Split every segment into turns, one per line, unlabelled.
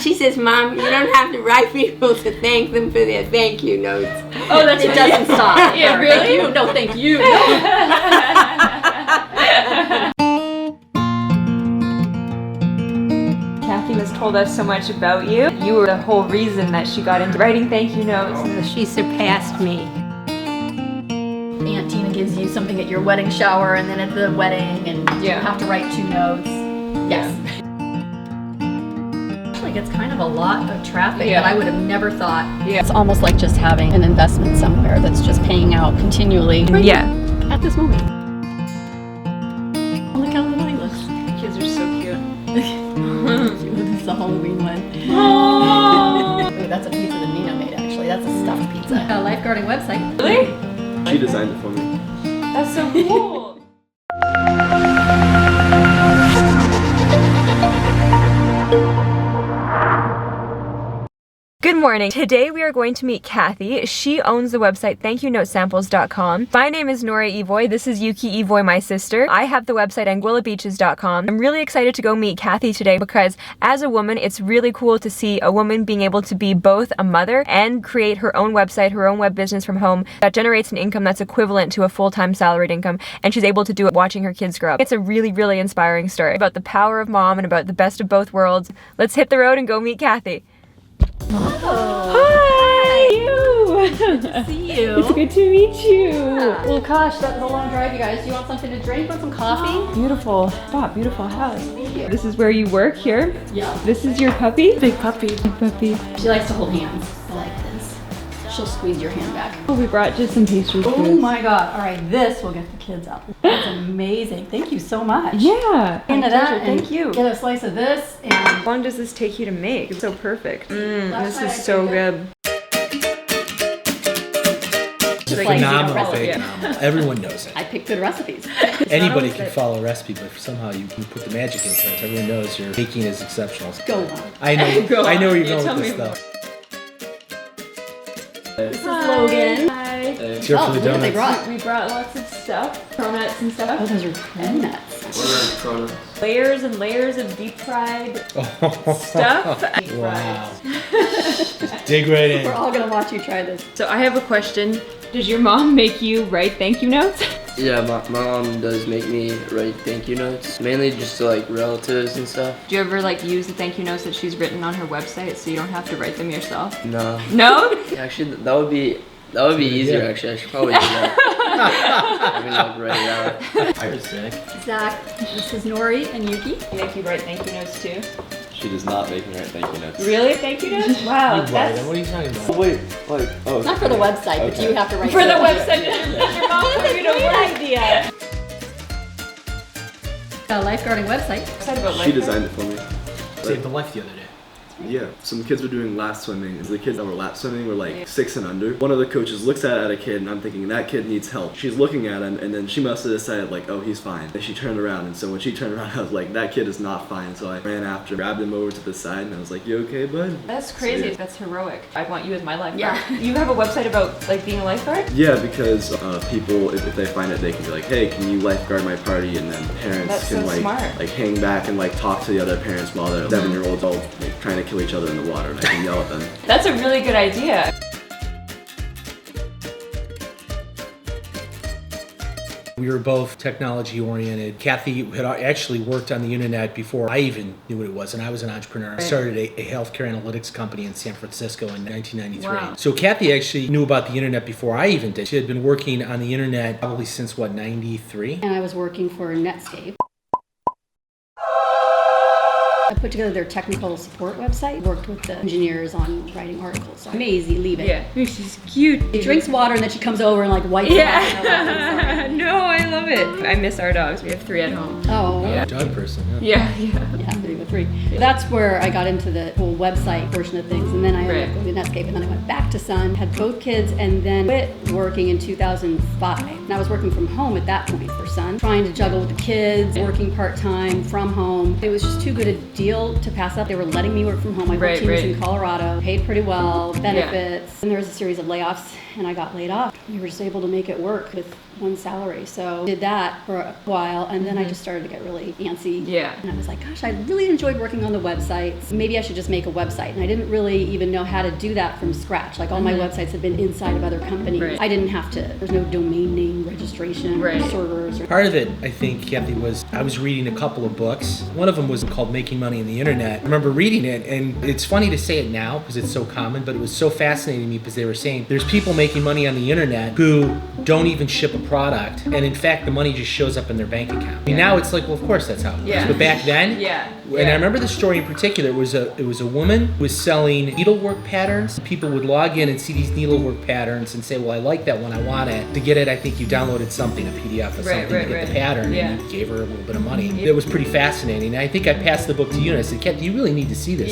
She says, Mom, you don't have to write people to thank them for their thank you notes.
Oh, that's
It doesn't stop.
Yeah, really?
Thank you. No, thank you.
Kathy has told us so much about you. You were the whole reason that she got into writing thank you notes.
She surpassed me.
Aunt Tina gives you something at your wedding shower and then at the wedding, and you have to write 2 notes. Yes. Actually gets kind of a lot of traffic that I would have never thought.
Yeah.
It's almost like just having an investment somewhere that's just paying out continually. At this moment. Look how the money looks.
Kids are so cute.
This is the Halloween one. Ooh, that's a pizza that Nina made, actually. That's a stuffed pizza. A lifeguarding website.
Really?
She designed it for me.
That's so cool. Good morning. Today we are going to meet Kathy. She owns the website thankyounotesamples.com. My name is Nori and Yuki. This is Yuki Evoy, my sister. I have the website anguillabeaches.com. I'm really excited to go meet Kathy today because as a woman, it's really cool to see a woman being able to be both a mother and create her own website, her own web business from home that generates an income that's equivalent to a full-time salaried income, and she's able to do it watching her kids grow up. It's a really, really inspiring story about the power of mom and about the best of both worlds. Let's hit the road and go meet Kathy. Hi!
Good to see you.
It's good to meet you.
Well, gosh, that was a long drive, you guys. Do you want something to drink? Want some coffee?
Beautiful spot, beautiful house. This is where you work here?
Yeah.
This is your puppy?
Big puppy.
Big puppy.
She likes to hold hands. I like this. She'll squeeze your hand back.
Oh, we brought just some pastry foods.
Oh my God. All right, this will get the kids up. That's amazing. Thank you so much.
Yeah.
Into that, and
thank you.
Get a slice of this and
How long does this take you to make? It's so perfect.
Last
This
night
is
I
so
did
good.
It's a
Just like
phenomenal
eating a
thing.
recipe.
Everyone knows it.
I pick good recipes.
Anybody can follow a recipe, but somehow you put the magic into it. Everyone knows your baking is exceptional.
Go on.
I know.
Go
I know
on.
where you're
You
going
tell
with this
me
stuff.
This is Logan.
Hi.
It's here for the
look what they
donuts.
brought.
We brought lots of stuff, donuts and
Oh,
stuff.
those are peanuts.
Layers and layers of deep fried stuff. Deep
Wow.
fried.
Dig right in.
We're all gonna watch you try this.
So I have a question. Does your mom make you write thank you notes?
Yeah, my mom does make me write thank you notes, mainly just to like relatives and stuff.
Do you ever like use the thank you notes that she's written on her website so you don't have to write them yourself?
No,
No?
actually that would be easier.
Yeah.
Actually, I should probably do that. I mean, like write it out.
You're sick.
Zach, this is Nori and Yuki.
Make you write thank you notes too?
She does not make me write thank you notes.
Really? Thank you notes? Wow,
You write
that's
them. What are you talking about?
Oh, wait, like, oh.
Not for the website, but
Okay.
you have to write
for the
it.
website. Your mom put you to work.
idea. A lifeguarding website.
Excited about
She
life.
designed it for me.
Saved the life the other day.
Yeah, some kids were doing lap swimming. The kids that were lap swimming were like 6 and under. One of the coaches looks at a kid and I'm thinking that kid needs help. She's looking at him and then she must have decided like, oh, he's fine. And she turned around, and so when she turned around I was like, that kid is not fine. So I ran after, grabbed him over to the side and I was like, you okay, bud?
That's crazy.
So, yeah.
That's heroic. I want you as my lifeguard.
Yeah.
You have a website about like being a lifeguard?
Yeah, because people, if they find it, they can be like, hey, can you lifeguard my party? And then parents
That's
can
so smart.
like hang back and like talk to the other parents while they're 7-year-olds all like, trying to kill each other in the water. And I can yell at them.
That's a really good idea.
We were both technology oriented. Kathy had actually worked on the internet before I even knew what it was, and I was an entrepreneur. I started a healthcare analytics company in San Francisco in 1993.
Wow.
So Kathy actually knew about the internet before I even did. She had been working on the internet probably since, what, 93?
And I was working for Netscape. I put together their technical support website, worked with the engineers on writing articles. Maisie, leave it.
Yeah. She's cute.
She drinks water and then she comes over and like wipes it off.
Yeah. No, I love it. I miss our dogs. We have 3 at home.
Oh,
Yeah.
Dog person, yeah.
Yeah.
yeah, 3 with 3. That's where I got into the whole website portion of things, and then I ended up going to Netscape, and then I went back to Sun, had both kids, and then quit working in 2005. And I was working from home at that point for Sun, trying to juggle with the kids, working part-time from home. It was just too good a deal to pass up. They were letting me work from home. My whole team was in Colorado, paid pretty well, benefits, and there was a series of layoffs, and I got laid off. We were just able to make it work with one salary. So did that for a while, and then I just started to get really antsy.
Yeah.
And I was like, gosh, I really enjoy enjoyed working on the websites. Maybe I should just make a website. And I didn't really even know how to do that from scratch. Like all my websites had been inside of other companies.
Right.
I didn't have to, there's no domain name registration,
Right.
servers.
Part of it, I think, Kathy, was I was reading a couple of books. One of them was called Making Money on the Internet. I remember reading it, and it's funny to say it now because it's so common, but it was so fascinating to me because they were saying there's people making money on the internet who don't even ship a product, and in fact, the money just shows up in their bank account. I mean, now it's like, well, of course that's how it works.
Yeah.
But back then, and I remember the story in particular. It was a woman who was selling needlework patterns. People would log in and see these needlework patterns and say, well, I like that one, I want it. To get it, I think you downloaded something, a PDF or something to get the pattern, and you gave her a little bit of money. It was pretty fascinating. And I think I passed the book to you and I said, Kat, you really need to see this.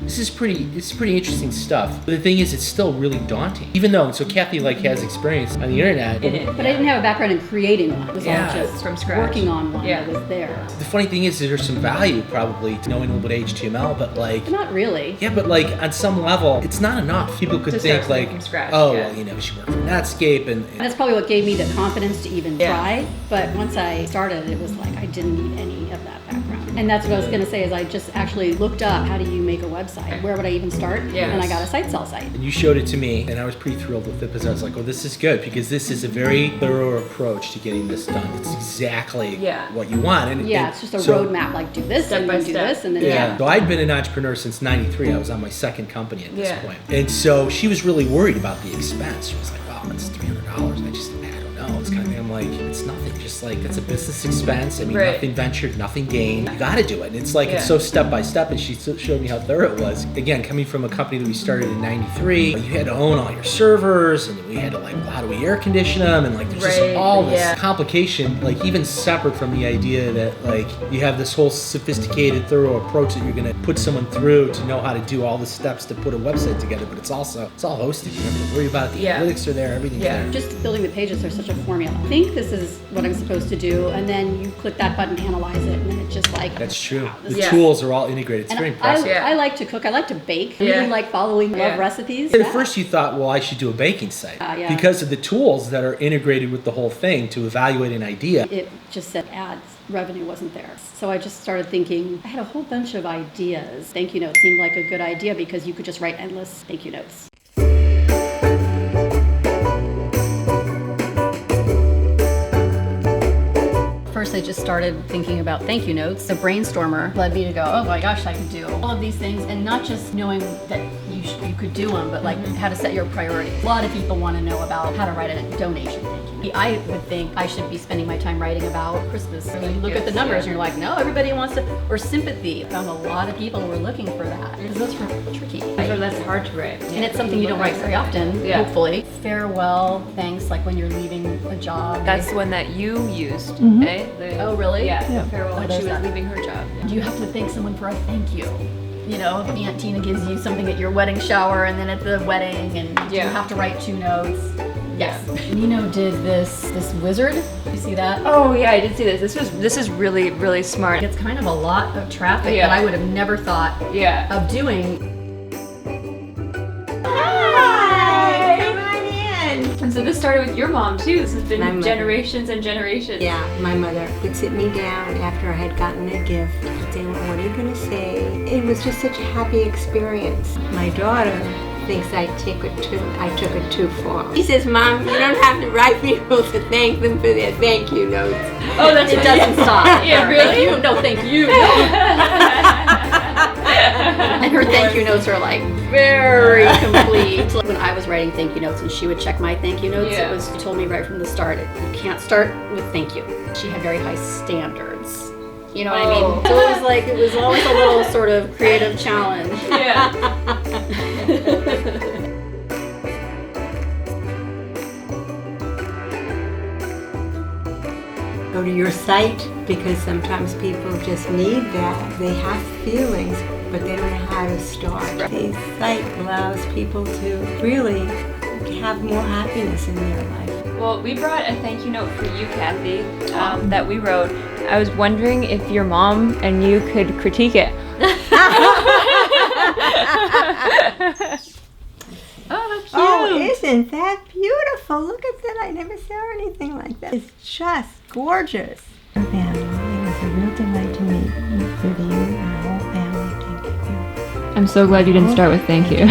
This is pretty interesting stuff. But the thing is, it's still really daunting. Even though, so Kathy has experience on the internet.
But I didn't have a background in creating one. It was all just
from scratch.
working on one that was there.
The funny thing is, there's some value probably to knowing a little bit of HTML, but
Not really.
yeah, but on some level, it's not enough. People could think
from scratch,
well, she worked for Netscape and
And that's probably what gave me the confidence to even try. But once I started, it was like I didn't need any of that background. And that's what I was going to say is I just actually looked up how do you make a website? Where would I even start? And I got a sell site.
And you showed it to me, and I was pretty thrilled with it because I was like, oh, this is good because this is a very thorough approach to getting this done. It's exactly what you want. And
it's just a roadmap, like do this and then do this and then
So I'd been an entrepreneur since '93. I was on my second company at this point. And so she was really worried about the expense. She was like, wow, it's $300. I don't know. It's kind of, I'm like, it's nothing. Just like, it's a business expense. I mean, nothing ventured, nothing gained. You got to do it. And it's like, it's so step by step. And she showed me how thorough it was. Again, coming from a company that we started in '93, you had to own all your servers, and we had to how do we air condition them? And there's just all this complication, even separate from the idea that you have this whole sophisticated, thorough approach that you're going to put someone through to know how to do all the steps to put a website together. But it's all hosted. You don't have to worry about it. The analytics are there. Everything's there.
Just building the pages, there's such a formula. I think this is what I'm supposed to do, and then you click that button, analyze it, and then it's just
That's true. The tools are all integrated. It's very impressive.
I like to cook. I like to bake. I really like following love recipes.
At first you thought, well, I should do a baking site because of the tools that are integrated with the whole thing to evaluate an idea.
It just said ads. Revenue wasn't there. So I just started thinking, I had a whole bunch of ideas. Thank you notes seemed like a good idea because you could just write endless thank you notes. First, I just started thinking about thank you notes. The brainstormer led me to go, oh my gosh, I could do all of these things, and not just knowing that you could do them, but how to set your priorities. A lot of people want to know about how to write a donation thank you. I would think I should be spending my time writing about Christmas. And you look at the numbers and you're like, no, everybody wants to, or sympathy. I found a lot of people who were looking for that because those are tricky.
So that's hard to write.
And it's something you don't write very often, hopefully. Farewell, thanks, like when you're leaving a job.
That's the one that you used, eh?
Oh, really?
Yeah, farewell when she was leaving her job.
Do you have to thank someone for a thank you? Aunt Tina gives you something at your wedding shower and then at the wedding, and you have to write 2 notes. Yes. Nino did this wizard. You see that?
Oh yeah, I did see this. This is really, really smart.
It's kind of a lot of traffic that I would have never thought of doing.
And so this started with your mom too. This has been generations and generations.
Yeah, my mother would sit me down after I had gotten a gift and say, what are you going to say? It was just such a happy experience. My daughter thinks I took it too far. She says, Mom, you don't have to write people to thank them for their thank you notes.
Oh, it doesn't stop.
Yeah, really?
No, thank you. And her thank you notes are very complete. When I was writing thank you notes and she would check my thank you notes, she told me right from the start, you can't start with thank you. She had very high standards. You know what I mean? So it was always a little sort of creative challenge.
Yeah.
Go to your site because sometimes people just need that. They have feelings, but they don't know how to start. The site allows people to really have more happiness in their life.
Well, we brought a thank you note for you, Kathy, that we wrote. I was wondering if your mom and you could critique it.
Oh, cute.
Oh, isn't that beautiful? Look at that. I never saw anything like that. It's just gorgeous. Family, it was a real delight to meet with you.
I'm so glad you didn't start with thank you.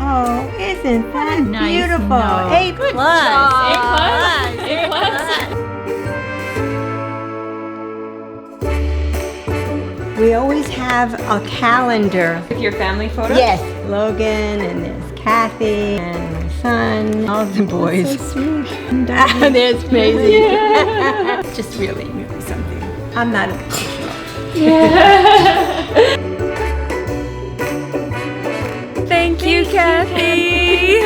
Oh, isn't that
nice
beautiful?
note.
A plus. We always have a calendar.
With your family photos?
Yes, Logan, and there's Kathy, and my son, all of the boys.
So sweet.
There's Maisie.
It's just really something.
I'm not emotional.
Thank you, Kathy.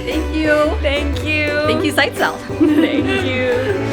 Thank you.
Thank you.
Thank you, Sight Cell.
Thank you.